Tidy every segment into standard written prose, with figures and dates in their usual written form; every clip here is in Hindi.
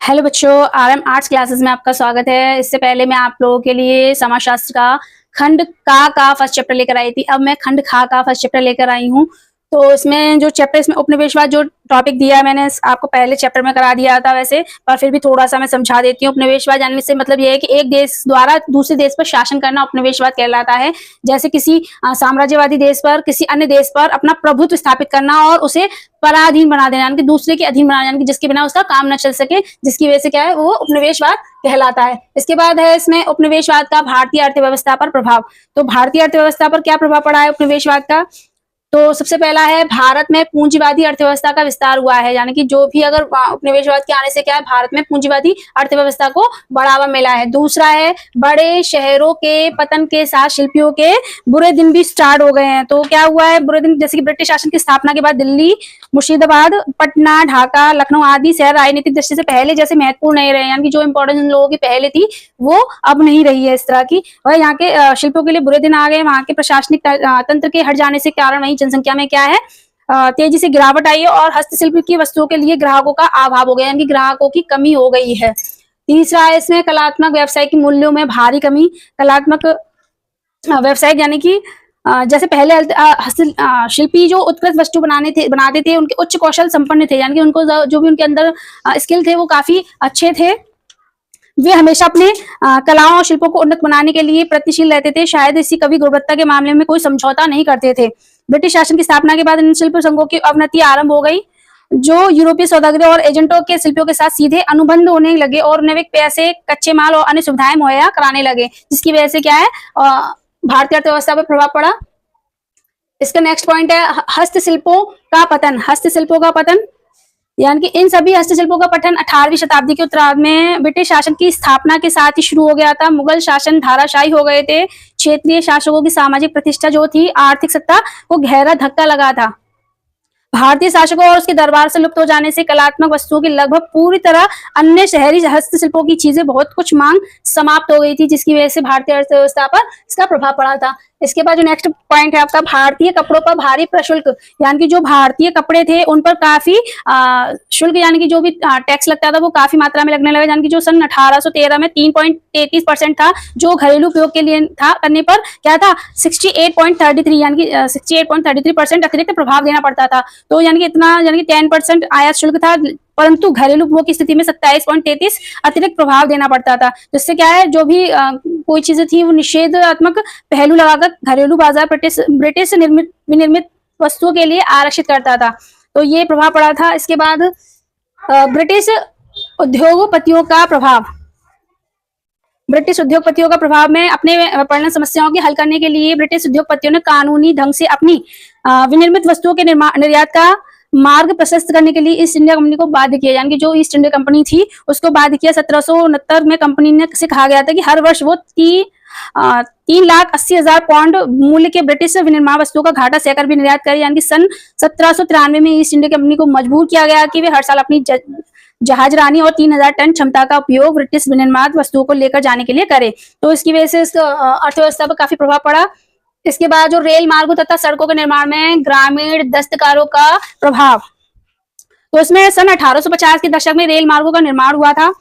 हेलो बच्चों, आरएम आर्ट्स क्लासेस में आपका स्वागत है। इससे पहले मैं आप लोगों के लिए समाजशास्त्र का खंड का फर्स्ट चैप्टर लेकर आई थी। अब मैं खंड खा का फर्स्ट चैप्टर लेकर आई हूँ। तो इसमें जो चैप्टर इसमें उपनिवेशवाद जो टॉपिक दिया है मैंने आपको पहले चैप्टर में करा दिया था वैसे, पर फिर भी थोड़ा सा मैं समझा देती हूँ। उपनिवेशवाद जानने से मतलब ये है कि एक देश द्वारा दूसरे देश पर शासन करना उपनिवेशवाद कहलाता है। जैसे किसी साम्राज्यवादी देश पर किसी अन्य देश पर अपना प्रभुत्व स्थापित करना और उसे पराधीन बना देना, यानी कि दूसरे के अधीन बनाना, यानी कि जिसके बिना उसका काम न चल सके, जिसकी वजह से क्या है वो उपनिवेशवाद कहलाता है। इसके बाद है इसमें उपनिवेशवाद का भारतीय अर्थव्यवस्था पर प्रभाव। तो भारतीय अर्थव्यवस्था पर क्या प्रभाव पड़ा है उपनिवेशवाद का? तो सबसे पहला है भारत में पूंजीवादी अर्थव्यवस्था का विस्तार हुआ है, यानी कि जो भी अगर उपनिवेशवाद के आने से क्या है भारत में पूंजीवादी अर्थव्यवस्था को बढ़ावा मिला है। दूसरा है बड़े शहरों के पतन के साथ शिल्पियों के बुरे दिन भी स्टार्ट हो गए हैं। तो क्या हुआ है बुरे दिन, जैसे कि ब्रिटिश शासन की स्थापना के बाद दिल्ली, मुर्शिदाबाद, पटना, ढाका, लखनऊ आदि शहर राजनीतिक दृष्टि से पहले जैसे महत्वपूर्ण नहीं रहे, यानी कि जो इंपॉर्टेंस इन लोगों की पहले थी वो अब नहीं रही है इस तरह की। और यहाँ के शिल्पियों के लिए बुरे दिन आ गए। वहां के प्रशासनिक तंत्र के हट जाने से कारण वही जनसंख्या में क्या है तेजी से गिरावट आई है और हस्तशिल्प की वस्तुओं के लिए ग्राहकों का अभाव हो गया, यानी कि ग्राहकों की कमी हो गई है। तीसरा है इसमें कलात्मक व्यवसाय की मूल्यों में भारी कमी। कलात्मक व्यवसाय यानी कि जैसे पहले शिल्पी जो उत्कृष्ट वस्तु बनाते थे उनके उच्च कौशल संपन्न थे, यानी कि उनको जो भी उनके अंदर स्किल थे वो काफी अच्छे थे। वे हमेशा अपने कलाओं और शिल्पों को उन्नत बनाने के लिए प्रयत्नशील रहते थे। शायद इसी कवि गुणवत्ता के मामले में कोई समझौता नहीं करते थे। ब्रिटिश शासन की स्थापना के बाद इन शिल्प संघों की अवनति आरंभ हो गई, जो यूरोपीय सौदागरों और एजेंटों के शिल्पियों के साथ सीधे अनुबंध होने लगे और उन्हें पैसे, कच्चे माल और अन्य सुविधाएं मुहैया कराने लगे, जिसकी वजह से क्या है भारतीय अर्थव्यवस्था पर प्रभाव पड़ा। इसका नेक्स्ट पॉइंट है हस्तशिल्पों का पतन। हस्तशिल्पों का पतन यानी कि इन सभी हस्तशिल्पों का पठन 18वीं शताब्दी के उत्तरार्ध में ब्रिटिश शासन की स्थापना के साथ ही शुरू हो गया था। मुगल शासन धाराशाही हो गए थे। क्षेत्रीय शासकों की सामाजिक प्रतिष्ठा जो थी, आर्थिक सत्ता को गहरा धक्का लगा था। भारतीय शासकों और उसके दरबार से लुप्त हो जाने से कलात्मक वस्तुओं की लगभग पूरी तरह अन्य शहरी हस्तशिल्पों की चीजें बहुत कुछ मांग समाप्त हो गई थी, जिसकी वजह से भारतीय अर्थव्यवस्था पर इसका प्रभाव पड़ा था। इसके बाद जो नेक्स्ट पॉइंट है आपका भारतीय कपड़ों पर भारी प्रशुल्क, यानी कि जो भारतीय कपड़े थे उन पर काफी शुल्क यानी कि जो भी टैक्स लगता था वो काफी मात्रा में लगने लगा, यानी कि जो सन 1813 में 3.33% था, जो घरेलू उपयोग के लिए था करने पर क्या था 68.33 यानी कि 68.33% अतिरिक्त प्रभाव देना पड़ता था। तो यानी कि इतना यानी कि 10% आयात शुल्क था, परंतु घरेलू उपभोग की स्थिति में 27.33 अतिरिक्त प्रभाव देना पड़ता था, जिससे क्या है जो भी कोई चीजें थी वो निषेधात्मक पहलू लगाकर घरेलू बाजार ब्रिटिश विनिर्मित वस्तुओं के लिए आरक्षित करता था। तो ये प्रभाव पड़ा था। इसके बाद ब्रिटिश उद्योगपतियों का प्रभाव। ब्रिटिश उद्योगपतियों का प्रभाव में अपने पर्यावरण समस्याओं के हल करने के लिए ब्रिटिश उद्योगपतियों ने कानूनी ढंग से अपनी विनिर्मित वस्तुओं के निर्यात का मार्ग प्रशस्त करने के लिए ईस्ट इंडिया कंपनी को बाध्य किया, यानी कि जो ईस्ट इंडिया कंपनी थी उसको बाध्य किया। 1769 में कंपनी ने से कहा गया था कि हर वर्ष वो 3,80,000 पाउंड मूल्य के ब्रिटिश विनिर्माण वस्तुओं का घाटा सहकर भी निर्यात करे, यानी कि सन 1793 में ईस्ट इंडिया कंपनी को मजबूर किया गया कि वे हर साल अपनी जहाजरानी और 3,000 टन क्षमता का उपयोग ब्रिटिश विनिर्माण वस्तुओं को लेकर जाने के लिए करे। तो इसकी वजह से अर्थव्यवस्था पर काफी प्रभाव पड़ा। इसके बाद जो रेल मार्गों तथा सड़कों के निर्माण में ग्रामीण दस्तकारों का प्रभाव, तो इसमें सन 1850 के दशक में रेल मार्गों का निर्माण हुआ था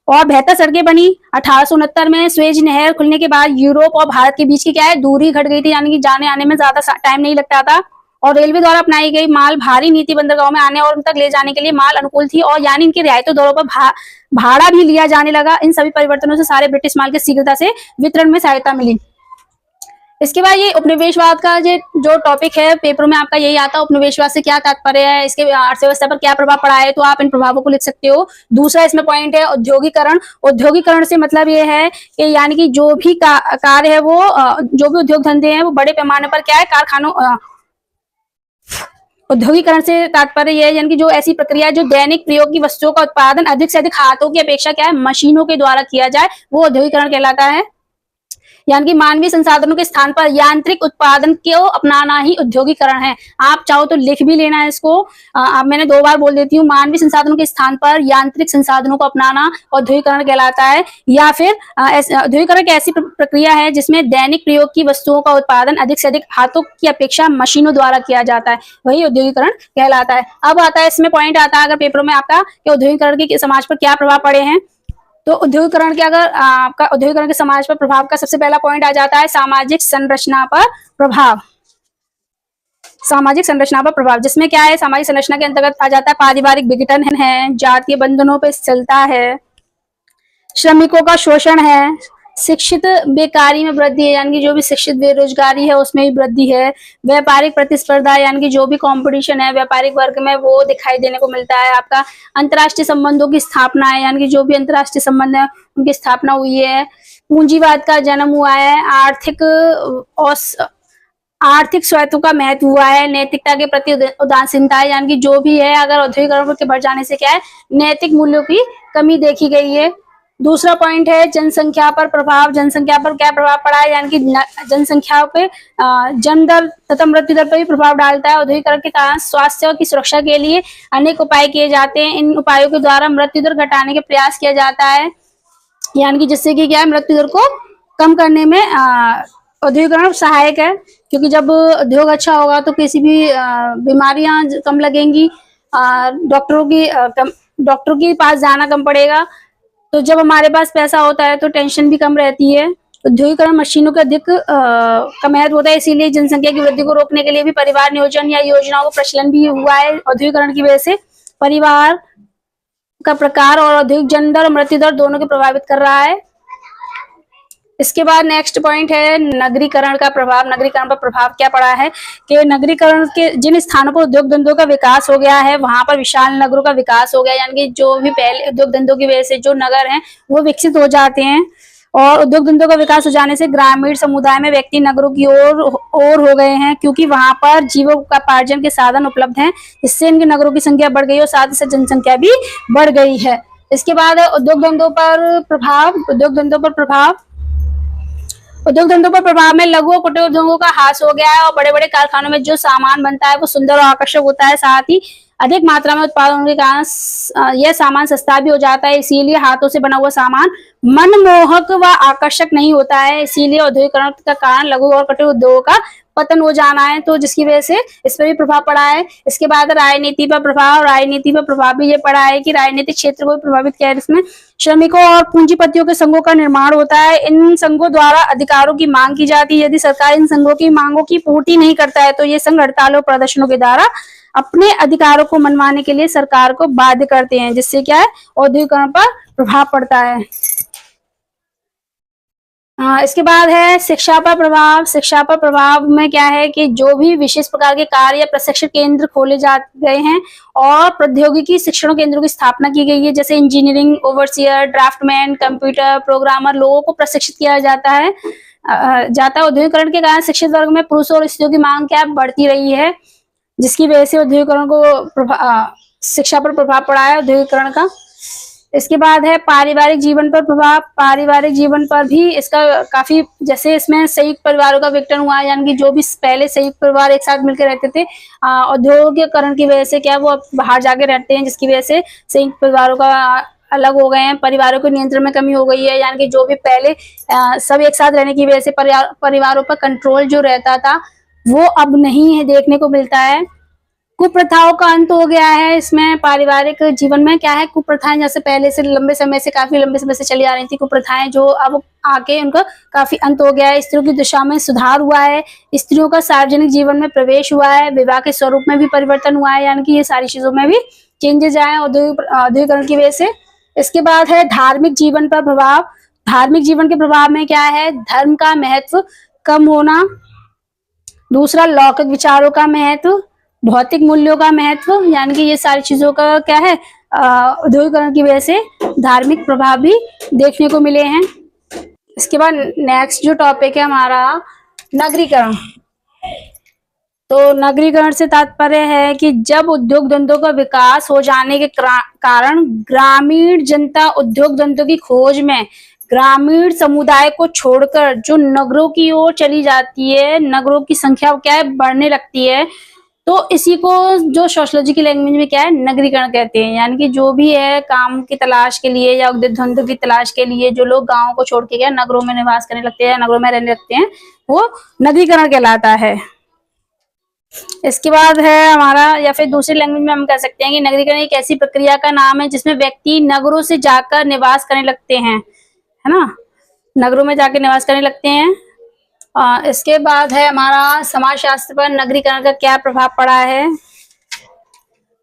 और बेहतर सड़कें बनी। 1869 में स्वेज नहर खुलने के बाद यूरोप और भारत के बीच की क्या है दूरी घट गई थी, यानी कि जाने आने में ज्यादा टाइम नहीं लगता था और रेलवे द्वारा अपनाई गई माल भारी नीति बंदरगाहों में आने और उन तक ले जाने के लिए माल अनुकूल थी और यानी इनके रियायती दरों पर भाड़ा भी लिया जाने लगा। इन सभी परिवर्तनों से सारे ब्रिटिश माल के शीघ्रता से वितरण में सहायता मिली। इसके बाद ये उपनिवेशवाद का जो टॉपिक है पेपर में आपका यही आता है, उपनिवेशवाद से क्या तात्पर्य है, इसके अर्थव्यवस्था पर क्या प्रभाव पड़ा है, तो आप इन प्रभावों को लिख सकते हो। दूसरा इसमें पॉइंट है औद्योगिकरण। औद्योगिकरण से मतलब ये है कि यानी कि जो भी कार्य है वो जो भी उद्योग धंधे हैं वो बड़े पैमाने पर क्या है कारखानों औद्योगिकरण से तात्पर्य यह है यानी कि जो ऐसी प्रक्रिया जो दैनिक प्रयोग की वस्तुओं का उत्पादन अधिक से अधिक हाथों की अपेक्षा क्या है मशीनों के द्वारा किया जाए, वो औद्योगिकरण कहलाता है। यानी कि मानवीय संसाधनों के स्थान पर यांत्रिक उत्पादन को अपनाना ही औद्योगिकरण है। आप चाहो तो लिख भी लेना है इसको। अब मैंने 2 बार बोल देती हूँ। मानवीय संसाधनों के स्थान पर यांत्रिक संसाधनों को अपनाना औद्योगिकरण कहलाता है। या फिर औद्योगिकरण एक ऐसी प्रक्रिया है जिसमें दैनिक प्रयोग की वस्तुओं का उत्पादन अधिक से अधिक हाथों की अपेक्षा मशीनों द्वारा किया जाता है, वही औद्योगिकरण कहलाता है। अब आता है इसमें पॉइंट आता है अगर पेपरों में आपका कि औद्योगिकरण के समाज पर क्या प्रभाव पड़े हैं। तो औद्योगिकरण के अगर आपका औद्योगिकरण के समाज पर प्रभाव का सबसे पहला पॉइंट आ जाता है सामाजिक संरचना पर प्रभाव। सामाजिक संरचना पर प्रभाव, जिसमें क्या है, सामाजिक संरचना के अंतर्गत आ जाता है पारिवारिक विघटन है, जातीय बंधनों पर चलता है, श्रमिकों का शोषण है, शिक्षित बेकारी में वृद्धि है, यानी कि जो भी शिक्षित बेरोजगारी है उसमें भी वृद्धि है, व्यापारिक प्रतिस्पर्धा यानी कि जो भी कंपटीशन है व्यापारिक वर्ग में वो दिखाई देने को मिलता है। आपका अंतर्राष्ट्रीय संबंधों की स्थापना है, यानी कि जो भी अंतर्राष्ट्रीय संबंध है उनकी स्थापना हुई है, पूंजीवाद का जन्म हुआ है, आर्थिक स्वायत्तों का महत्व हुआ है, नैतिकता के प्रति उदासीनता है, यानी कि जो भी है अगर औद्योगिकरण के बढ़ जाने से क्या है, नैतिक मूल्यों की कमी देखी गई है। दूसरा पॉइंट है जनसंख्या पर प्रभाव। जनसंख्या पर क्या प्रभाव पड़ा है, यानी कि जनसंख्या पे जन्म दर तथा मृत्यु दर पर भी प्रभाव डालता है। औद्योगिकरण के कारण स्वास्थ्य की सुरक्षा के लिए अनेक उपाय किए जाते हैं। इन उपायों के द्वारा मृत्यु दर घटाने के प्रयास किया जाता है, यानी कि जिससे कि क्या है, मृत्यु दर को कम करने में औद्योगिकरण सहायक है। क्योंकि जब उद्योग अच्छा होगा तो किसी भी बीमारियां कम लगेंगी, डॉक्टरों के पास जाना कम पड़ेगा। तो जब हमारे पास पैसा होता है तो टेंशन भी कम रहती है। औद्योगिकरण मशीनों का अधिक का महत्व होता है, इसीलिए जनसंख्या की वृद्धि को रोकने के लिए भी परिवार नियोजन या योजनाओं का प्रचलन भी हुआ है। औद्योगिकरण की वजह से परिवार का प्रकार और औद्योगिक जन्म दर और मृत्यु दर दोनों को प्रभावित कर रहा है। इसके बाद नेक्स्ट पॉइंट है नगरीकरण का प्रभाव। नगरीकरण पर प्रभाव क्या पड़ा है कि नगरीकरण के जिन स्थानों पर उद्योग धंधों का विकास हो गया है वहां पर विशाल नगरों का विकास हो गया, यानी कि जो भी पहले उद्योग धंधों की वजह से जो नगर हैं वो विकसित हो जाते हैं। और उद्योग धंधों का विकास हो जाने से ग्रामीण समुदाय में व्यक्ति नगरों की ओर हो गए हैं, क्योंकि वहां पर जीविकोपार्जन के साधन उपलब्ध हैं, जिससे इनके नगरों की संख्या बढ़ गई और साथ ही साथ जनसंख्या भी बढ़ गई है। इसके बाद उद्योग धंधों पर प्रभाव में लघु और कुटीर उद्योगों का ह्रास हो गया है और बड़े बड़े कारखानों में जो सामान बनता है वो सुंदर और आकर्षक होता है, साथ ही अधिक मात्रा में उत्पादन होने के कारण यह सामान सस्ता भी हो जाता है। इसीलिए हाथों से बना हुआ सामान मनमोहक व आकर्षक नहीं होता है, इसीलिए औद्योगिकरण का कारण लघु और कुटीर उद्योगों का पतन हो जाना है, तो जिसकी वजह से इस पर भी प्रभाव पड़ा है। इसके बाद राजनीति पर प्रभाव भी ये पड़ा है कि राजनीतिक क्षेत्र को भी प्रभावित किया है। इसमें श्रमिकों और पूंजीपतियों के संघों का निर्माण होता है। इन संघों द्वारा अधिकारों की मांग की जाती है। यदि सरकार इन संघों की मांगों की पूर्ति नहीं करता है तो ये संघ हड़तालों प्रदर्शनों के द्वारा अपने अधिकारों को मनवाने के लिए सरकार को बाध्य करते हैं, जिससे क्या है, औद्योगिकरण पर प्रभाव पड़ता है। इसके बाद है शिक्षा पर प्रभाव। शिक्षा पर प्रभाव में क्या है कि जो भी विशेष प्रकार के कार्य या प्रशिक्षण केंद्र खोले जा गए हैं और प्रौद्योगिकी शिक्षण केंद्रों की स्थापना की गई है, जैसे engineering, overseer, draftsman, computer programmer, लोगों को प्रशिक्षित किया जाता है। औद्योगिकरण के कारण शिक्षित वर्ग में पुरुषों और स्त्रियों की मांग क्या बढ़ती रही है, जिसकी वजह से औद्योगिकरण को शिक्षा पर प्रभाव पड़ा है औद्योगिकरण का। इसके बाद है पारिवारिक जीवन पर प्रभाव। पारिवारिक जीवन पर भी इसका काफी, जैसे इसमें संयुक्त परिवारों का विघटन हुआ है, यानी कि जो भी पहले संयुक्त परिवार एक साथ मिलकर रहते थे, औद्योगिकरण की वजह से क्या वो अब बाहर जाके रहते हैं, जिसकी वजह से संयुक्त परिवारों का अलग हो गए हैं। परिवारों के नियंत्रण में कमी हो गई है, यानी कि जो भी पहले सब एक साथ रहने की वजह से परिवारों पर कंट्रोल जो रहता था वो अब नहीं है, देखने को मिलता है। कुप्रथाओं का अंत हो गया है। इसमें पारिवारिक जीवन में क्या है, कुप्रथाएं जैसे पहले से काफी लंबे समय से चली आ रही थी, कुप्रथाएं जो अब आके उनका काफी अंत हो गया है। स्त्रियों की दिशा में सुधार हुआ है, स्त्रियों का सार्वजनिक जीवन में प्रवेश हुआ है, विवाह के स्वरूप में भी परिवर्तन हुआ है, यानी कि ये सारी चीजों में भी चेंजेस आए औद्योगिकरण की वजह से। इसके बाद है धार्मिक जीवन पर प्रभाव। धार्मिक जीवन के प्रभाव में क्या है, धर्म का महत्व कम होना, दूसरा लौकिक विचारों का महत्व, भौतिक मूल्यों का महत्व, यानी कि ये सारी चीजों का क्या है, औद्योगिकरण की वजह से धार्मिक प्रभाव भी देखने को मिले हैं। इसके बाद नेक्स्ट जो टॉपिक है हमारा नगरीकरण। तो नगरीकरण से तात्पर्य है कि जब उद्योग धंधों का विकास हो जाने के कारण ग्रामीण जनता उद्योग धंधों की खोज में ग्रामीण समुदाय को छोड़कर जो नगरों की ओर चली जाती है, नगरों की संख्या क्या है बढ़ने लगती है, तो इसी को जो सोशियोलॉजी की लैंग्वेज में क्या है नगरीकरण कहते हैं। यानी कि जो भी है काम की तलाश के लिए या उद्योग धंधों की तलाश के लिए जो लोग गाँव को छोड़ के क्या नगरों में निवास करने लगते हैं, नगरों में रहने लगते हैं, वो नगरीकरण कहलाता है। इसके बाद है हमारा, या फिर दूसरी लैंग्वेज में हम कह सकते हैं कि नगरीकरण एक ऐसी प्रक्रिया का नाम है जिसमें व्यक्ति नगरों से जाकर निवास करने लगते हैं, है ना, नगरों में जाकर निवास करने लगते हैं। इसके बाद है हमारा समाजशास्त्र पर नगरीकरण का क्या प्रभाव पड़ा है।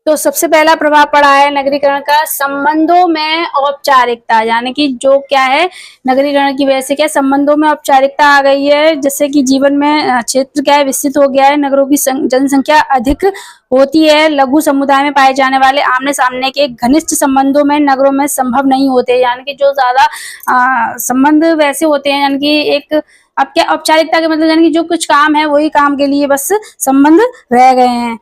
तो सबसे पहला प्रभाव पड़ा है नगरीकरण का संबंधों में औपचारिकता, यानी कि जो क्या है नगरीकरण की वजह से क्या संबंधों में औपचारिकता आ गई है, जैसे कि जीवन में क्षेत्र क्या है विस्तृत हो गया है, नगरों की जनसंख्या अधिक होती है, लघु समुदाय में पाए जाने वाले आमने सामने के घनिष्ठ संबंधों में नगरों में संभव नहीं होते। यानी कि जो ज्यादा संबंध वैसे होते हैं, यानी कि एक अब क्या औपचारिकता के मतलब यानी कि जो कुछ काम है वही काम के लिए बस संबंध रह गए हैं।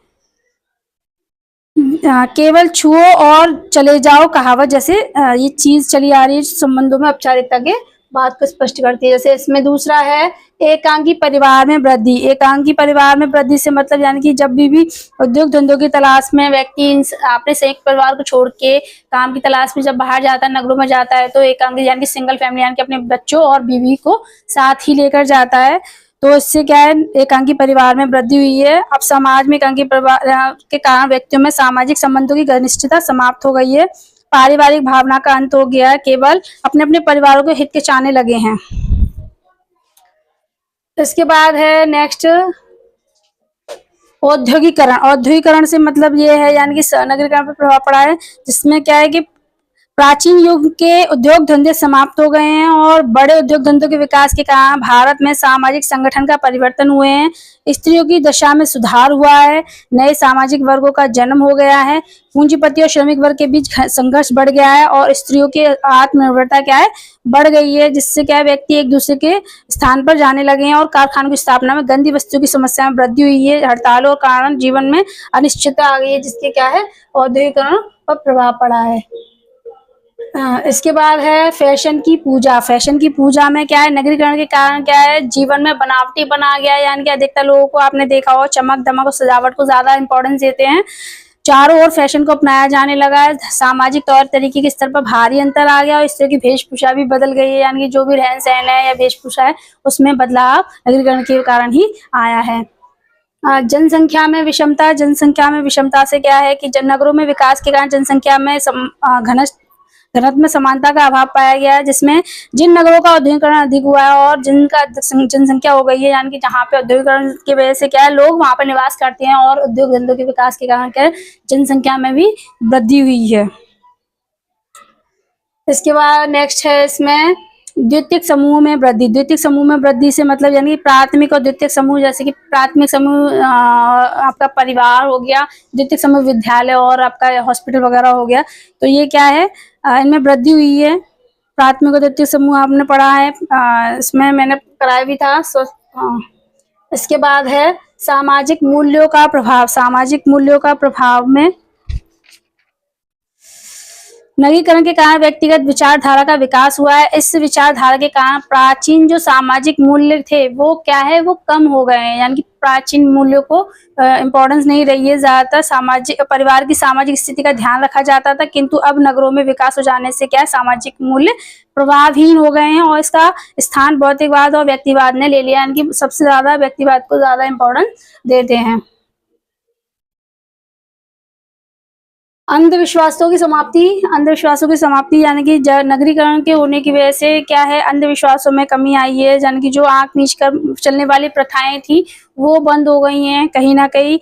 केवल छुओ और चले जाओ कहावत जैसे ये चीज चली आ रही है संबंधों में औपचारिकता के बात को स्पष्ट करती है। जैसे इसमें दूसरा है एकांकी परिवार में वृद्धि। एकांकी परिवार में वृद्धि से मतलब यानी कि जब भी उद्योग धंधों की तलाश में व्यक्ति अपने संयुक्त परिवार को छोड़ के काम की तलाश में जब बाहर जाता है, नगरों में जाता है, तो एकांकी यानी कि सिंगल फैमिली यानी कि अपने बच्चों और बीवी को साथ ही लेकर जाता है। तो इससे क्या है एकांकी परिवार में वृद्धि हुई है। अब समाज में एकांकी परिवार के कारण व्यक्तियों में सामाजिक संबंधों की घनिष्ठता समाप्त हो गई है, पारिवारिक भावना का अंत हो गया है, केवल अपने अपने परिवारों के हित के चाहने लगे हैं। इसके बाद है नेक्स्ट औद्योगिकरण। औद्योगिकरण से मतलब ये है यानी कि नगरीकरण पर प्रभाव पड़ा है, जिसमें क्या है कि प्राचीन युग के उद्योग धंधे समाप्त हो गए हैं और बड़े उद्योग धंधों के विकास के कारण भारत में सामाजिक संगठन का परिवर्तन हुए हैं, स्त्रियों की दशा में सुधार हुआ है, नए सामाजिक वर्गों का जन्म हो गया है, पूंजीपति और श्रमिक वर्ग के बीच संघर्ष बढ़ गया है और स्त्रियों की आत्मनिर्भरता क्या है बढ़ गई है, जिससे क्या है व्यक्ति एक दूसरे के स्थान पर जाने लगे हैं और कारखानों की स्थापना में गंदी वस्तुओं की समस्या में वृद्धि हुई है। हड़तालों के कारण जीवन में अनिश्चितता आ गई है, जिसके क्या है औद्योगिकरण पर प्रभाव पड़ा है। इसके बाद है फैशन की पूजा। फैशन की पूजा में क्या है नगरीकरण के कारण क्या है जीवन में बनावटी बना गया है, यानी कि अधिकतर लोगों को आपने देखा हो चमक दमक और सजावट को ज्यादा इंपॉर्टेंस देते हैं। चारों ओर फैशन को अपनाया जाने लगा है, सामाजिक तौर तरीके के स्तर पर भारी अंतर आ गया और इस तरह की वेशभूषा भी बदल गई है, यानी कि जो भी रहन सहन है या वेशभूषा है उसमें बदलाव नगरीकरण के कारण ही आया है। जनसंख्या में विषमता। जनसंख्या में विषमता से क्या है कि नगरों में विकास के कारण जनसंख्या में घनत्व में समानता का अभाव पाया गया है, जिसमें जिन नगरों का औद्योगिकरण अधिक हुआ है और जिनका जनसंख्या हो गई है, यानी कि जहाँ पे औद्योगिकरण की वजह से क्या है लोग वहां पर निवास करते हैं और उद्योग धंधों के विकास के कारण क्या है जनसंख्या में भी वृद्धि हुई है। इसके बाद नेक्स्ट है इसमें द्वितीयक समूह में वृद्धि। द्वितीयक समूह में वृद्धि से मतलब यानी प्राथमिक और द्वितीयक समूह, जैसे कि प्राथमिक समूह आपका परिवार हो गया, द्वितीयक समूह विद्यालय और आपका हॉस्पिटल वगैरह हो गया, तो ये क्या है इनमें वृद्धि हुई है। प्राथमिक और द्वितीयक समूह आपने पढ़ा है, इसमें मैंने कराया भी था। इसके बाद है सामाजिक मूल्यों का प्रभाव। सामाजिक मूल्यों का प्रभाव में नवीकरण के कारण व्यक्तिगत विचारधारा का विकास हुआ है। इस विचारधारा के कारण प्राचीन जो सामाजिक मूल्य थे वो क्या है वो कम हो गए हैं, यानी कि प्राचीन मूल्यों को इम्पोर्टेंस नहीं रही है। ज्यादातर सामाजिक परिवार की सामाजिक स्थिति का ध्यान रखा जाता था, किंतु अब नगरों में विकास हो जाने से क्या है सामाजिक मूल्य प्रभावहीन हो गए हैं और इसका स्थान भौतिकवाद और व्यक्तिवाद ने ले लिया, यानी कि सबसे ज्यादा व्यक्तिवाद को ज्यादा इम्पोर्टेंस देते हैं। अंधविश्वासों की समाप्ति। अंधविश्वासों की समाप्ति यानी कि नगरीकरण के होने की वजह से क्या है अंधविश्वासों में कमी आई है, यानी कि जो आंख मीच कर चलने वाली प्रथाएं थी वो बंद हो गई हैं कहीं ना कहीं।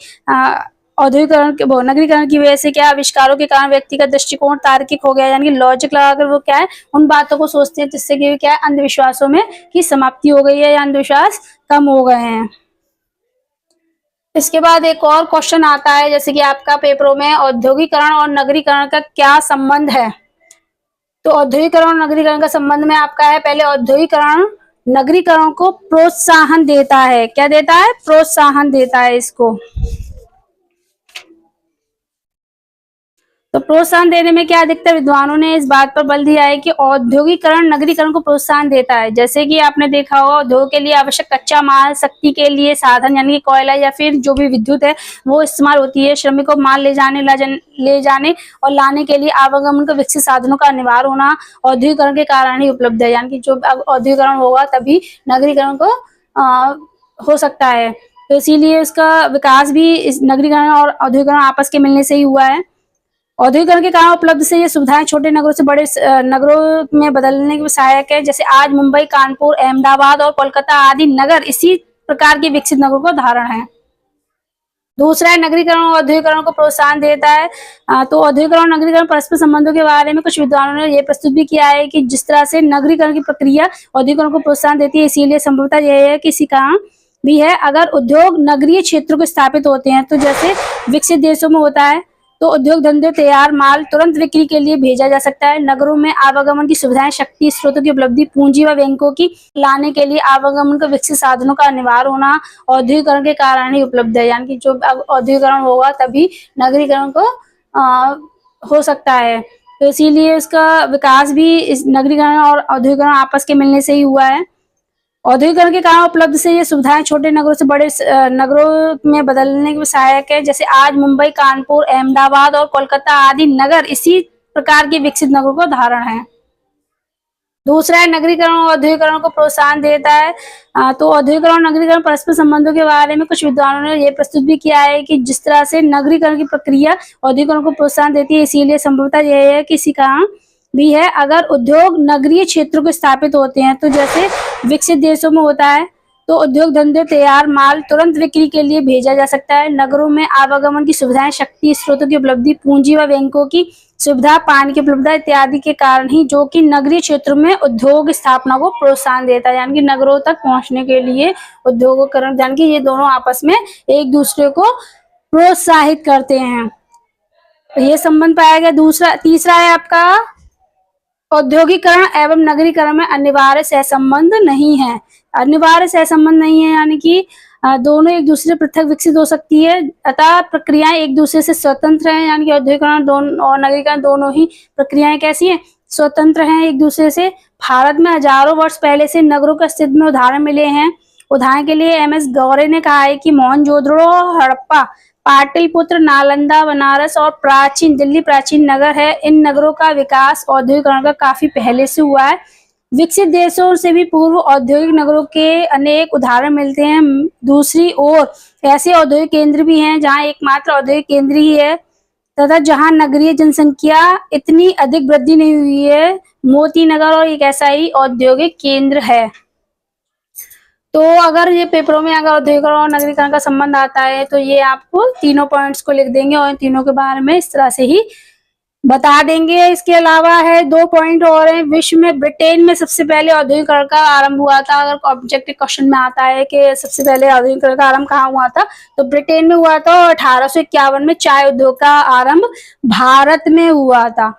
औद्योगिकरण के नगरीकरण की वजह से क्या आविष्कारों के कारण व्यक्ति का दृष्टिकोण तार्किक हो गया, यानी कि लॉजिक लगाकर वो क्या है उन बातों को सोचते हैं, जिससे कि क्या है अंधविश्वासों में की समाप्ति हो गई है या अंधविश्वास कम हो गए हैं। इसके बाद एक और क्वेश्चन आता है, जैसे कि आपका पेपरों में औद्योगिकरण और नगरीकरण का क्या संबंध है। तो औद्योगिकरण और नगरीकरण का संबंध में आपका है पहले औद्योगिकरण नगरीकरण को प्रोत्साहन देता है। क्या देता है प्रोत्साहन देता है इसको। तो प्रोत्साहन देने में क्या अधिकतर विद्वानों ने इस बात पर बल दिया है कि औद्योगिकरण नगरीकरण को प्रोत्साहन देता है। जैसे कि आपने देखा होगा, उद्योग के लिए आवश्यक कच्चा माल, शक्ति के लिए साधन यानी कि कोयला या फिर जो भी विद्युत है वो इस्तेमाल होती है। श्रमिकों को माल ले जाने और लाने के लिए आवागमन के विकसित साधनों का अनिवार्य होना औद्योगिकरण के कारण ही उपलब्ध है। यानी कि जो औद्योगिकरण होगा तभी नगरीकरण को हो सकता है। तो इसीलिए इसका विकास भी इस नगरीकरण और औद्योगिकरण आपस के मिलने से ही हुआ है। औद्योगिकरण के कारण उपलब्ध से ये सुविधाएं छोटे नगरों से बड़े नगरों में बदलने की सहायक है। जैसे आज मुंबई, कानपुर, अहमदाबाद और कोलकाता आदि नगर इसी प्रकार के विकसित नगरों का उदाहरण है। दूसरा है नगरीकरण और औद्योगिकरण को प्रोत्साहन देता है। तो औद्योगिकरण और नगरीकरण परस्पर संबंधों के बारे में कुछ विद्वानों ने ये प्रस्तुत भी किया है कि जिस तरह से नगरीकरण की प्रक्रिया औद्योगिकरण को प्रोत्साहन देती है, इसीलिए संभवतः यह है कि इसी कारण भी है। अगर उद्योग नगरीय क्षेत्रों को स्थापित होते हैं, तो जैसे विकसित देशों में होता है, तो उद्योग धंधे तैयार माल तुरंत बिक्री के लिए भेजा जा सकता है। नगरों में आवागमन की सुविधाएं, शक्ति स्रोतों की उपलब्धि, पूंजी व बैंकों की लाने के लिए आवागमन के विकसित साधनों का अनिवार्य होना औद्योगिकरण के कारण ही उपलब्ध है। यानी कि जो औद्योगिकरण होगा तभी नगरीकरण को हो सकता है। तो इसीलिए इसका विकास भी इस नगरीकरण और औद्योगिकरण आपस के मिलने से ही हुआ है। औद्योगिकरण के कारण उपलब्ध से ये सुविधाएं छोटे नगरों से बड़े नगरों में बदलने की सहायक है। जैसे आज मुंबई, कानपुर, अहमदाबाद और कोलकाता आदि नगर इसी प्रकार के विकसित नगरों का उदाहरण है। दूसरा है नगरीकरण और औद्योगिकरण को प्रोत्साहन देता है। तो औद्योगिकरण और नगरीकरण परस्पर संबंधों के बारे में कुछ विद्वानों ने ये प्रस्तुत भी किया है कि जिस तरह से नगरीकरण की प्रक्रिया औद्योगिकरण को प्रोत्साहन देती है, इसीलिए संभवतः यह है कि इसी कारण भी है। अगर उद्योग नगरीय क्षेत्रों को स्थापित होते हैं, तो जैसे विकसित देशों में होता है, तो उद्योग धंधे तैयार माल तुरंत बिक्री के लिए भेजा जा सकता है। नगरों में आवागमन की सुविधाएं, शक्ति स्रोतों की उपलब्धि, पूंजी व बैंकों की सुविधा, पानी की उपलब्धता इत्यादि के कारण ही, जो कि नगरीय क्षेत्रों में उद्योग स्थापना को प्रोत्साहन देता है। यानी कि नगरों तक पहुंचने के लिए उद्योगीकरण, यानी कि ये दोनों आपस में एक दूसरे को प्रोत्साहित करते हैं। तो ये संबंध पाया गया। तीसरा है आपका औद्योगिकरण एवं नगरीकरण में अनिवार्य सहसंबंध नहीं है। अनिवार्य सहसंबंध नहीं है यानी कि दोनों एक दूसरे पृथक विकसित हो सकती है, अतः प्रक्रियाएं एक दूसरे से स्वतंत्र हैं। यानी कि औद्योगिकरण और नगरीकरण दोनों ही प्रक्रियाएं कैसी हैं? स्वतंत्र हैं एक दूसरे से। भारत में हजारों वर्ष पहले से नगरों के अस्तित्व में उदाहरण मिले हैं। उदाहरण के लिए MS गौरे ने कहा है कि मोहनजोदड़ो, हड़प्पा, पाटलिपुत्र, नालंदा, बनारस और प्राचीन दिल्ली प्राचीन नगर है। इन नगरों का विकास औद्योगिकरण का काफी पहले से हुआ है। विकसित देशों से भी पूर्व औद्योगिक नगरों के अनेक उदाहरण मिलते हैं। दूसरी ओर ऐसे औद्योगिक केंद्र भी हैं जहां एकमात्र औद्योगिक केंद्र ही है तथा जहां नगरीय जनसंख्या इतनी अधिक वृद्धि नहीं हुई है। मोती नगर और एक ऐसा ही औद्योगिक केंद्र है। तो अगर ये पेपरों में अगर औद्योगिकरण और नगरीकरण का संबंध आता है, तो ये आपको तीनों पॉइंट्स को लिख देंगे और इन तीनों के बारे में इस तरह से ही बता देंगे। इसके अलावा है 2 पॉइंट और हैं। विश्व में ब्रिटेन में सबसे पहले औद्योगिकरण का आरंभ हुआ था। अगर ऑब्जेक्टिव क्वेश्चन में आता है कि सबसे पहले औद्योगिकरण का आरंभ कहाँ हुआ था, तो ब्रिटेन में हुआ था। और 1851 में चाय उद्योग का आरंभ भारत में हुआ था।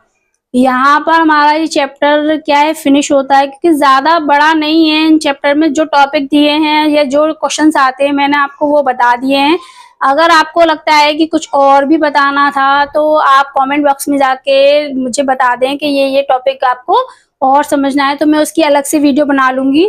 यहाँ पर हमारा ये चैप्टर क्या है, फिनिश होता है, क्योंकि ज्यादा बड़ा नहीं है। इन चैप्टर में जो टॉपिक दिए हैं या जो क्वेश्चंस आते हैं मैंने आपको वो बता दिए हैं। अगर आपको लगता है कि कुछ और भी बताना था, तो आप कमेंट बॉक्स में जाके मुझे बता दें कि ये टॉपिक आपको और समझना है, तो मैं उसकी अलग से वीडियो बना लूंगी।